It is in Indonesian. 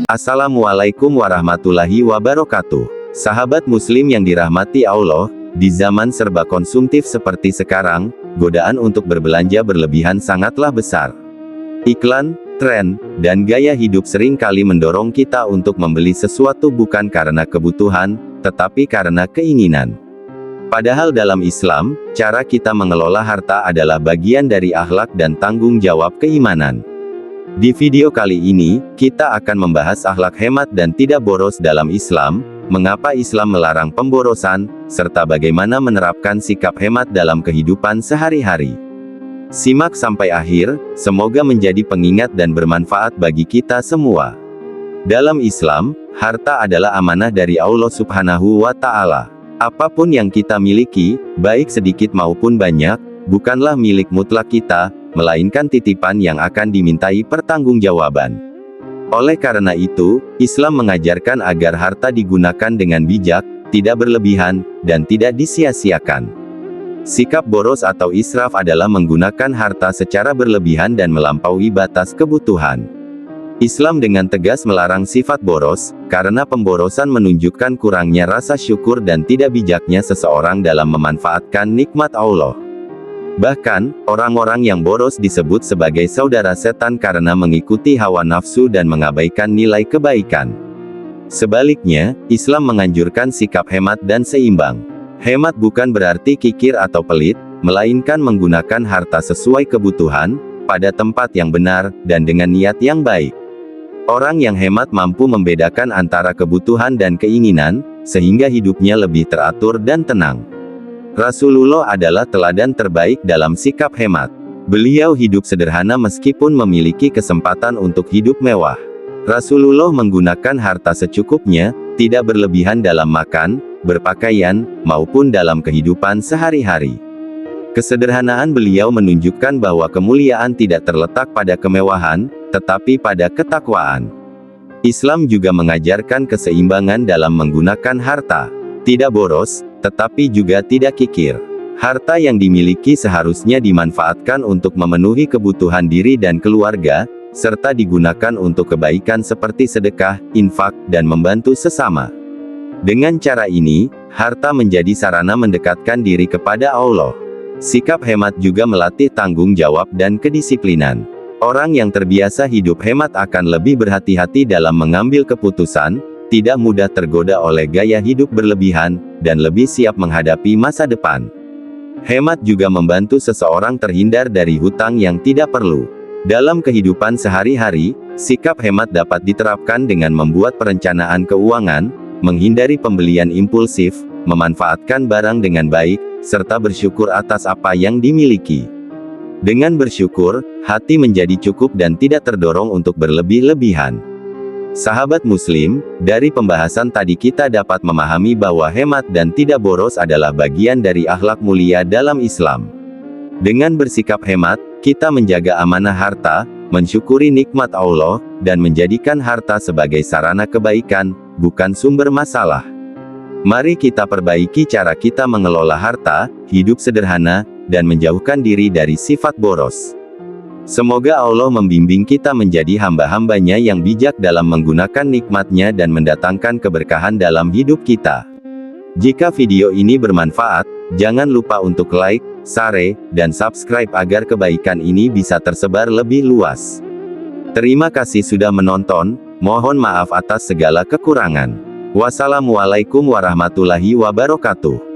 Assalamualaikum warahmatullahi wabarakatuh. Sahabat muslim yang dirahmati Allah, di zaman serba konsumtif seperti sekarang, godaan untuk berbelanja berlebihan sangatlah besar. Iklan, tren, dan gaya hidup sering kali mendorong kita untuk membeli sesuatu bukan karena kebutuhan, tetapi karena keinginan. Padahal dalam Islam, cara kita mengelola harta adalah bagian dari akhlak dan tanggung jawab keimanan. Di video kali ini, kita akan membahas akhlak hemat dan tidak boros dalam Islam, mengapa Islam melarang pemborosan, serta bagaimana menerapkan sikap hemat dalam kehidupan sehari-hari. Simak sampai akhir, semoga menjadi pengingat dan bermanfaat bagi kita semua. Dalam Islam, harta adalah amanah dari Allah Subhanahu wa Ta'ala. Apapun yang kita miliki, baik sedikit maupun banyak, bukanlah milik mutlak kita, melainkan titipan yang akan dimintai pertanggungjawaban. Oleh karena itu, Islam mengajarkan agar harta digunakan dengan bijak, tidak berlebihan, dan tidak disia-siakan. Sikap boros atau israf adalah menggunakan harta secara berlebihan dan melampaui batas kebutuhan. Islam dengan tegas melarang sifat boros, karena pemborosan menunjukkan kurangnya rasa syukur dan tidak bijaknya seseorang dalam memanfaatkan nikmat Allah. Bahkan, orang-orang yang boros disebut sebagai saudara setan karena mengikuti hawa nafsu dan mengabaikan nilai kebaikan. Sebaliknya, Islam menganjurkan sikap hemat dan seimbang. Hemat bukan berarti kikir atau pelit, melainkan menggunakan harta sesuai kebutuhan, pada tempat yang benar, dan dengan niat yang baik. Orang yang hemat mampu membedakan antara kebutuhan dan keinginan, sehingga hidupnya lebih teratur dan tenang. Rasulullah adalah teladan terbaik dalam sikap hemat. Beliau hidup sederhana meskipun memiliki kesempatan untuk hidup mewah. Rasulullah menggunakan harta secukupnya, tidak berlebihan dalam makan, berpakaian, maupun dalam kehidupan sehari-hari. Kesederhanaan beliau menunjukkan bahwa kemuliaan tidak terletak pada kemewahan, tetapi pada ketakwaan. Islam juga mengajarkan keseimbangan dalam menggunakan harta. Tidak boros, tetapi juga tidak kikir. Harta yang dimiliki seharusnya dimanfaatkan untuk memenuhi kebutuhan diri dan keluarga, serta digunakan untuk kebaikan seperti sedekah, infak, dan membantu sesama. Dengan cara ini, harta menjadi sarana mendekatkan diri kepada Allah. Sikap hemat juga melatih tanggung jawab dan kedisiplinan. Orang yang terbiasa hidup hemat akan lebih berhati-hati dalam mengambil keputusan, tidak mudah tergoda oleh gaya hidup berlebihan, dan lebih siap menghadapi masa depan. Hemat juga membantu seseorang terhindar dari hutang yang tidak perlu. Dalam kehidupan sehari-hari, sikap hemat dapat diterapkan dengan membuat perencanaan keuangan, menghindari pembelian impulsif, memanfaatkan barang dengan baik, serta bersyukur atas apa yang dimiliki. Dengan bersyukur, hati menjadi cukup dan tidak terdorong untuk berlebih-lebihan. Sahabat muslim, dari pembahasan tadi kita dapat memahami bahwa hemat dan tidak boros adalah bagian dari akhlak mulia dalam Islam. Dengan bersikap hemat, kita menjaga amanah harta, mensyukuri nikmat Allah, dan menjadikan harta sebagai sarana kebaikan, bukan sumber masalah. Mari kita perbaiki cara kita mengelola harta, hidup sederhana, dan menjauhkan diri dari sifat boros. Semoga Allah membimbing kita menjadi hamba-hambanya yang bijak dalam menggunakan nikmat-Nya dan mendatangkan keberkahan dalam hidup kita. Jika video ini bermanfaat, jangan lupa untuk like, share, dan subscribe agar kebaikan ini bisa tersebar lebih luas. Terima kasih sudah menonton, mohon maaf atas segala kekurangan. Wassalamualaikum warahmatullahi wabarakatuh.